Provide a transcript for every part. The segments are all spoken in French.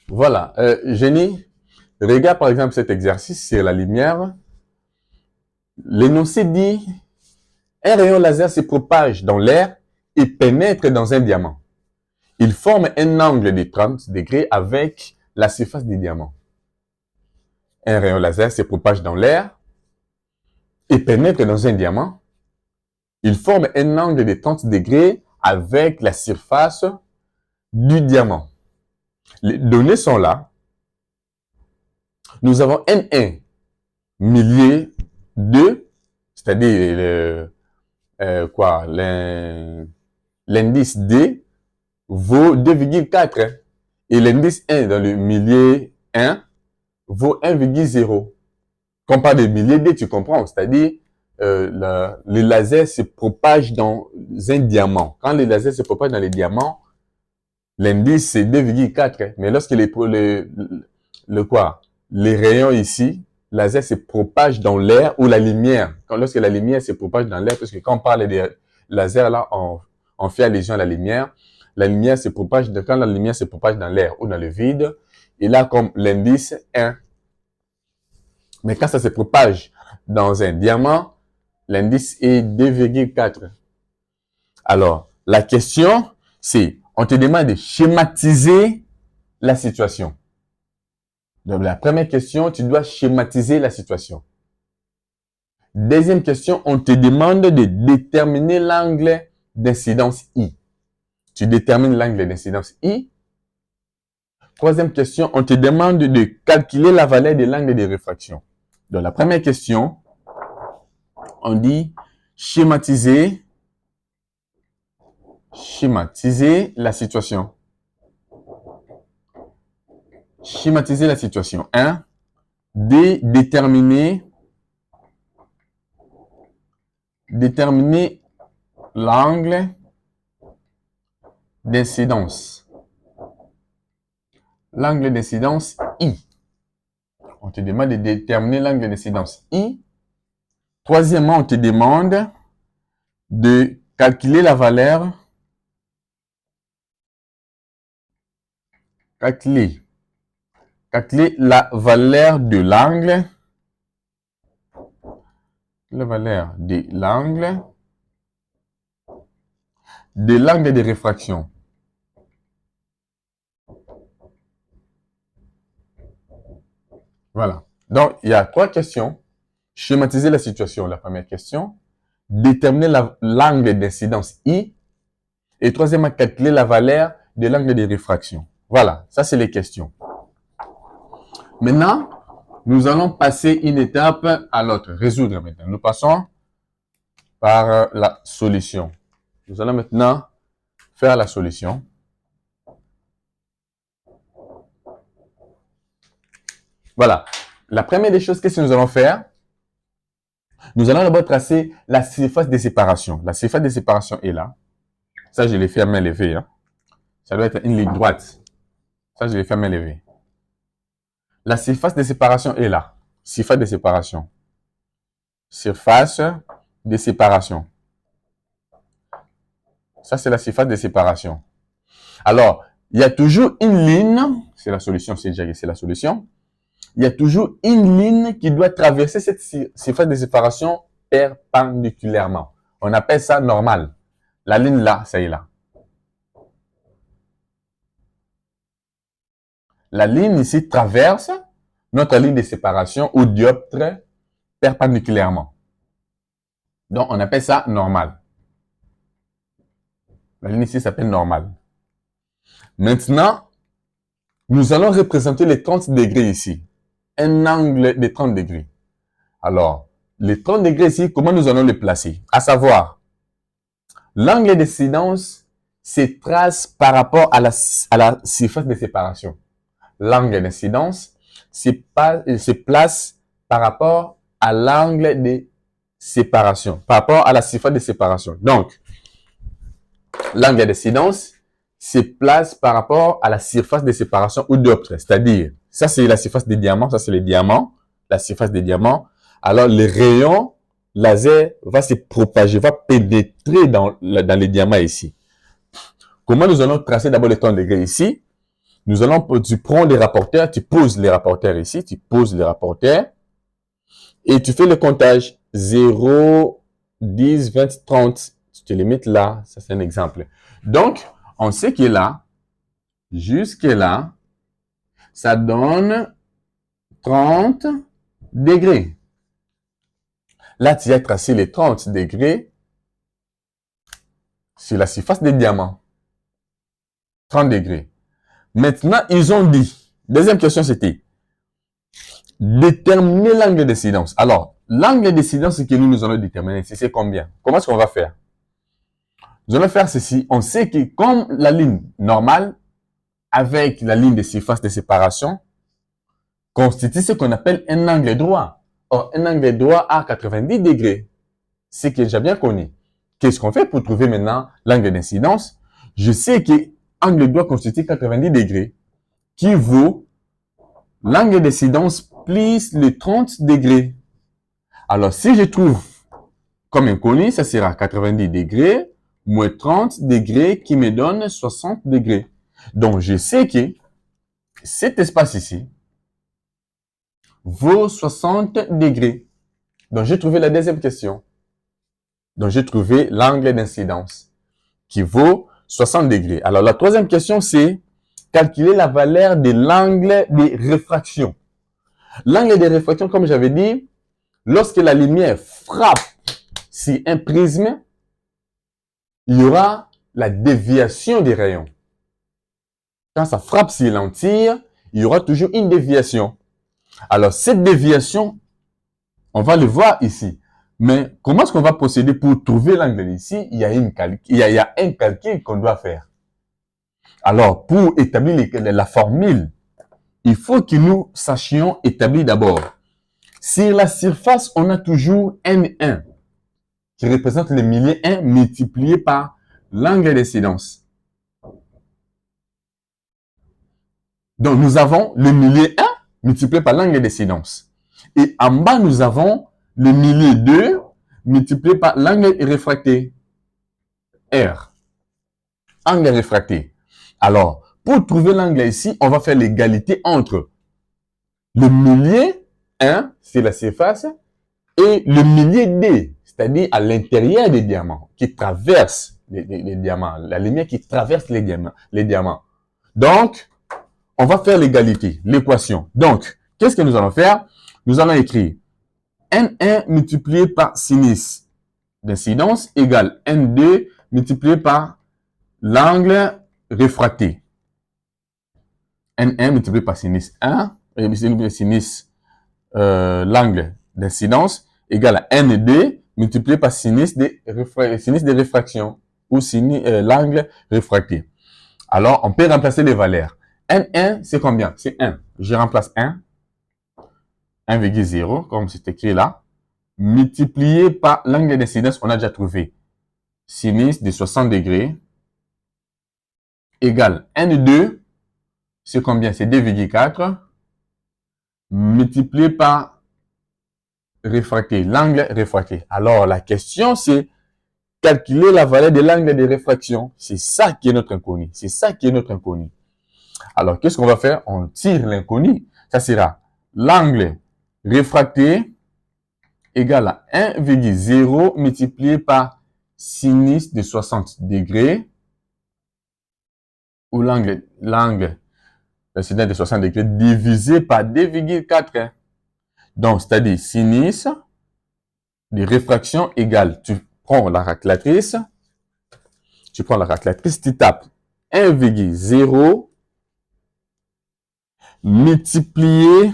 Voilà. Jenny, regarde par exemple cet exercice sur la lumière. L'énoncé dit, un rayon laser se propage dans l'air et pénètre dans un diamant. Il forme un angle de 30 degrés avec la surface du diamant. Un rayon laser se propage dans l'air et pénètre dans un diamant. Il forme un angle de 30 degrés avec la surface du diamant. Les données sont là. Nous avons N1 millier de, c'est-à-dire l'indice D vaut 2,4 et l'indice 1 dans le millier 1 vaut 1,0. Quand on parle de millier D, tu comprends, c'est-à-dire le laser se propage dans un diamant. Quand le laser se propage dans les diamants, l'indice c'est 2,4. Mais lorsque les rayons ici, le laser se propage dans l'air ou la lumière. Lorsque la lumière se propage dans l'air, parce que quand on parle de laser là, on fait allusion à la lumière. La lumière se propage, quand la lumière se propage dans l'air ou dans le vide, il a comme l'indice 1. Mais quand ça se propage dans un diamant, l'indice est 2,4. Alors, la question, c'est, on te demande de schématiser la situation. Donc, la première question, tu dois schématiser la situation. Deuxième question, on te demande de déterminer l'angle d'incidence I. Tu détermines l'angle d'incidence I. Troisième question, on te demande de calculer la valeur de l'angle de réfraction. Donc, la première question, on dit schématiser la situation. Schématiser la situation. 1. Déterminer l'angle d'incidence. L'angle d'incidence I. On te demande de déterminer l'angle d'incidence I. Troisièmement, on te demande de calculer la valeur. Calculer la valeur de l'angle. La valeur de l'angle de réfraction. Voilà. Donc, il y a 3 questions. Schématiser la situation, la première question. Déterminer l'angle d'incidence I. Et troisièmement, calculer la valeur de l'angle de réfraction. Voilà, ça c'est les questions. Maintenant, nous allons passer une étape à l'autre. Résoudre maintenant. Nous passons par la solution. Nous allons maintenant faire la solution. Voilà. La première des choses, qu'est-ce que nous allons faire? Nous allons d'abord tracer la surface de séparation. La surface de séparation est là. Ça, je l'ai fait à main levée. Hein. Ça doit être une ligne droite. Ça, je l'ai fait à main levée. La surface de séparation est là. Surface de séparation. Surface de séparation. Ça, c'est la surface de séparation. Alors, il y a toujours une ligne. C'est la solution, c'est déjà c'est la solution. Il y a toujours une ligne qui doit traverser cette surface de séparation perpendiculairement. On appelle ça normal. La ligne là, ça y est là. La ligne ici traverse notre ligne de séparation ou dioptre perpendiculairement. Donc, on appelle ça normal. La ligne ici s'appelle normale. Maintenant, nous allons représenter les 30 degrés ici. Un angle de 30 degrés. Alors, les 30 degrés ici, comment nous allons les placer? À savoir, l'angle d'incidence se trace par rapport à la surface de séparation. L'angle d'incidence se place par rapport à l'angle de séparation, par rapport à la surface de séparation. Donc, l'angle d'incidence se place par rapport à la surface de séparation ou dioptre. C'est-à-dire, ça c'est la surface des diamants, ça c'est les diamants, la surface des diamants. Alors, le rayon laser va se propager, va pénétrer dans les diamants ici. Comment nous allons tracer d'abord les 30 degrés ici? tu prends les rapporteurs, tu poses les rapporteurs ici, tu poses les rapporteurs et tu fais le comptage 0, 10, 20, 30. Tu te les mets là, ça c'est un exemple. Donc, on sait que là, jusque là, ça donne 30 degrés. Là, tu as tracé les 30 degrés sur la surface des diamants. 30 degrés. Maintenant, ils ont dit, deuxième question c'était, déterminer l'angle d'incidence. Alors, l'angle d'incidence que nous allons déterminer, c'est combien? Comment est-ce qu'on va faire? Nous allons faire ceci. On sait que comme la ligne normale, avec la ligne de surface de séparation, constitue ce qu'on appelle un angle droit. Or, un angle droit à 90 degrés, c'est que j'ai bien connu. Qu'est-ce qu'on fait pour trouver maintenant l'angle d'incidence? Je sais que l'angle droit constitue 90 degrés, qui vaut l'angle d'incidence plus le 30 degrés. Alors, si je trouve comme inconnu, ça sera 90 degrés moins 30 degrés qui me donne 60 degrés. Donc, je sais que cet espace ici vaut 60 degrés. Donc, j'ai trouvé la deuxième question. Donc, j'ai trouvé l'angle d'incidence qui vaut 60 degrés. Alors, la troisième question, c'est calculer la valeur de l'angle de réfraction. L'angle de réfraction, comme j'avais dit, lorsque la lumière frappe sur un prisme, il y aura la déviation des rayons. Quand ça frappe sur la lentille, il y aura toujours une déviation. Alors, cette déviation, on va le voir ici. Mais comment est-ce qu'on va procéder pour trouver l'angle ici? Il y a un calcul qu'on doit faire. Alors, pour établir la formule, il faut que nous sachions établir d'abord. Sur la surface, on a toujours N1, qui représente le millier 1 multiplié par l'angle d'incidence. Donc, nous avons le millier 1 multiplié par l'angle d'incidence. Et en bas, nous avons le millier 2 multiplié par l'angle réfracté. R. Angle réfracté. Alors, pour trouver l'angle ici, on va faire l'égalité entre le millier 1, c'est la surface, et le millier D, c'est-à-dire à l'intérieur des diamants, qui traverse les diamants, la lumière qui traverse les diamants. Donc, on va faire l'égalité, l'équation. Donc, qu'est-ce que nous allons faire? Nous allons écrire N1 multiplié par sinus d'incidence égale N2 multiplié par l'angle réfracté. N1 multiplié par sinus 1, sinus l'angle d'incidence égale à N2 multiplié par sinus de réfraction ou l'angle réfracté. Alors, on peut remplacer les valeurs. N1, c'est combien? C'est 1. Je remplace 1. 1,0, comme c'est écrit là. Multiplié par l'angle d'incidence, on a déjà trouvé. Sinus de 60 degrés égale N2, c'est combien? C'est 2,4. Multiplié par réfracté, l'angle réfracté. Alors, la question, c'est calculer la valeur de l'angle de réfraction. C'est ça qui est notre inconnu. C'est ça qui est notre inconnu. Alors, qu'est-ce qu'on va faire? On tire l'inconnu. Ça sera l'angle réfracté égale à 1,0 multiplié par sinus de 60 degrés ou l'angle d'incidence de 60 degrés divisé par 2,4. Donc, c'est-à-dire sinus de réfraction égale, tu prends la calculatrice, tu tapes 1,0 multiplié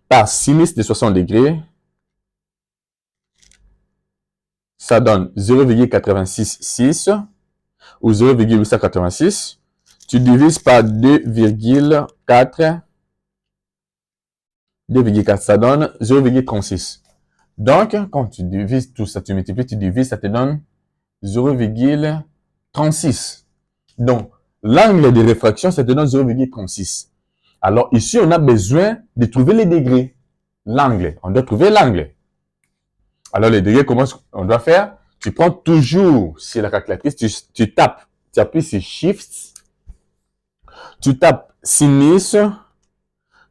par sinus de 60 degrés, ça donne 0,866 ou 0,886. Tu divises par 2,4, ça donne 0,36. Donc, quand tu divises tout ça, tu multiplies, tu divises, ça te donne 0,36. Donc, l'angle de réfraction, ça te donne 0,36. Alors, ici, on a besoin de trouver les degrés. L'angle, on doit trouver l'angle. Alors, les degrés, comment on doit faire? Tu prends toujours sur la calculatrice, tu tapes, tu appuies sur Shift, tu tapes sinus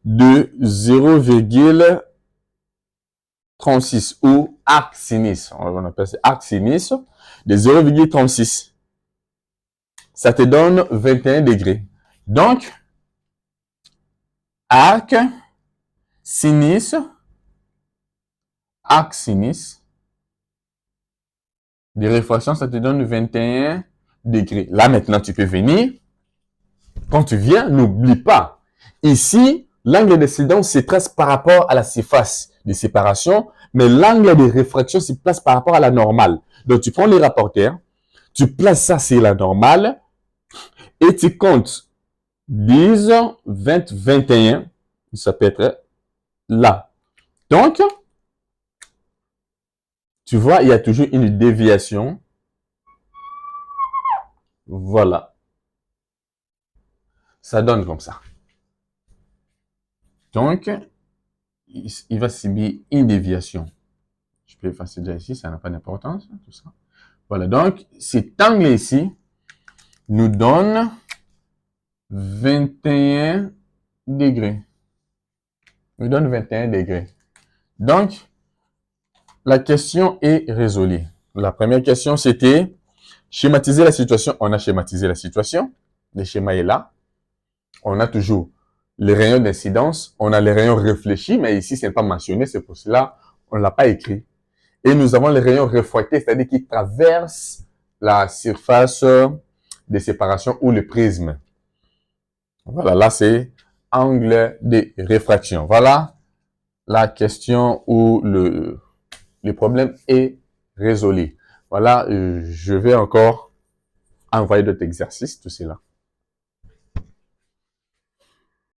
de 0,36 ou arc sinus. On appelle ça arc sinus de 0,36. Ça te donne 21 degrés. Donc, arc sinus de réfraction, ça te donne 21 degrés. Là, maintenant, tu peux venir. Quand tu viens, n'oublie pas. Ici, l'angle d'incidence se trace par rapport à la surface de séparation, mais l'angle de réfraction se place par rapport à la normale. Donc, tu prends les rapporteurs, tu places ça sur la normale et tu comptes 10, 20, 21. Ça peut être là. Donc, tu vois, il y a toujours une déviation. Voilà. Ça donne comme ça. Donc, il va subir une déviation. Je peux effacer déjà ici, ça n'a pas d'importance, tout ça. Voilà, donc cet angle ici nous donne 21 degrés. Nous donne 21 degrés. Donc, la question est résolue. La première question, c'était schématiser la situation. On a schématisé la situation. Le schéma est là. On a toujours les rayons d'incidence. On a les rayons réfléchis, mais ici, ce n'est pas mentionné. C'est pour cela on ne l'a pas écrit. Et nous avons les rayons refroidis, c'est-à-dire qui traversent la surface de séparation ou le prisme. Voilà, là, c'est angle de réfraction. Voilà la question où le problème est résolu. Voilà, je vais encore envoyer d'autres exercices, tout cela.